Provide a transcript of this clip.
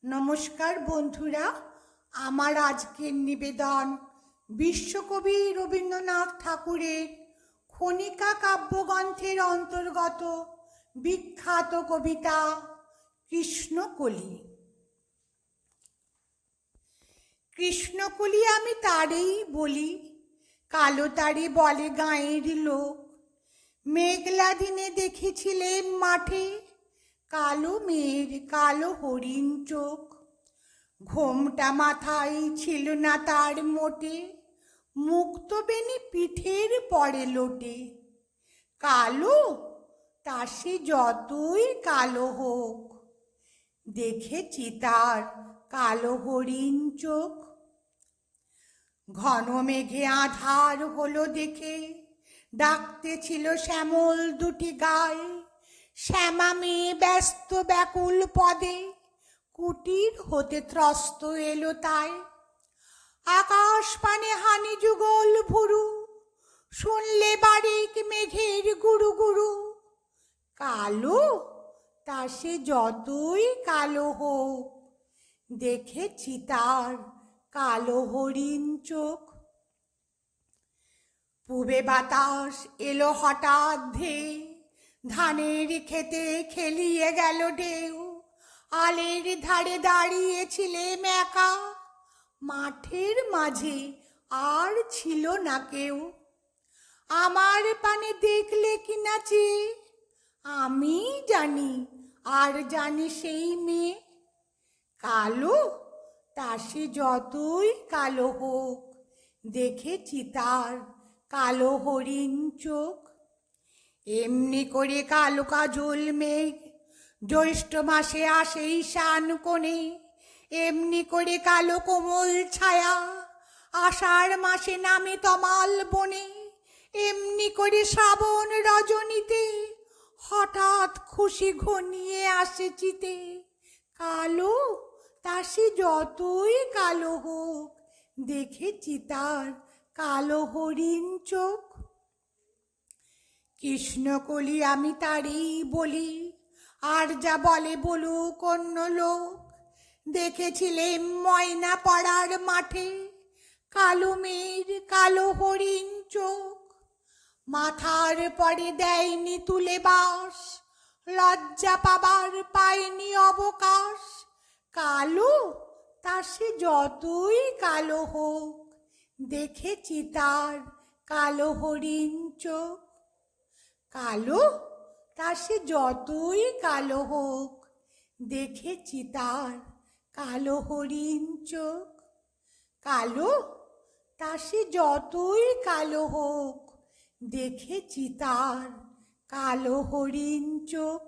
নমস্কার বন্ধুরা, আমার আজকের নিবেদন বিশ্বকবি রবীন্দ্রনাথ ঠাকুরের খনিকা কাব্যগ্রন্থের অন্তর্গত বিখ্যাত কবিতা কৃষ্ণকলি। কৃষ্ণকলি আমি তারেই বলি, কালো তারে বলে গাঁয়ের লোক। মেঘলা দিনে দেখেছিলেন মাঠে কালো মেয়ের কালো হরিণ চোখ। ঘোমটা মাথায় ছিল না তার মোটে, মুক্ত বেনি পিঠের পরে লোটে। কালো তা সে যতই কালো হোক, দেখেছি তার কালো হরিণ চোখ। ঘন মেঘে আধার হলো দেখে, ডাকতে ছিল শ্যামল দুটি গায়ে। শ্যামা মেয়ে ব্যস্ত ব্যাকুল পদে, কুটির হতে ত্রস্ত এলো তাই। আকাশ পানে হানি যুগল ভুরু, শুনলে বারিক মেঘের গুরু গুরু। কালো তা সে যতই কালো হোক, দেখেছি তার কালো হরিণ চোখ। পূবে বাতাস এলো হঠাৎ ধেয়ে, ধানের খেতে খেলিয়ে গেল ঢেউ। আলের ধারে দাঁড়িয়েছিলেম একা, মাঠের মাঝে আর ছিল না কেউ। আমার পানে দেখলে কিনা চেয়ে, আমি জানি আর জানি সেই মেয়ে। কালো তা সে যতই কালো হোক, দেখেছি তার কালো হরিণ চোখ। এমনি করে কালো কাজল মেঘ জ্যৈষ্ঠ মাসে আসে ঈশান কোণে। এমনি করে কালো কোমল ছায়া আষাঢ় মাসে নামে তমাল বনে। এমনি করে শ্রাবণ রজনীতে হঠাৎ খুশি ঘনিয়ে আসে চিতে। কালো তা সে যতই কালো হোক, দেখেছি তার কালো হরিণ চোখ। কৃষ্ণকলি আমি তারেই বলি, আর যা বলে বলুক অন্য লোক। দেখেছিলেম ময়না পাড়ার মাঠে কালো মেয়ের কালো হরিণ চোখ। মাথার পরে দেয়নি তুলে বাস, লজ্জা পাবার পায়নি অবকাশ। কালো তা সে যতই কালো হোক, দেখেছি তার কালো হরিণ চোখ। কালো তা সে যতই কালো হোক, দেখেছি তার কালো হরিণ চোখ। কালো তা সে যতই কালো হোক, দেখেছি তার কালো হরিণ চোখ।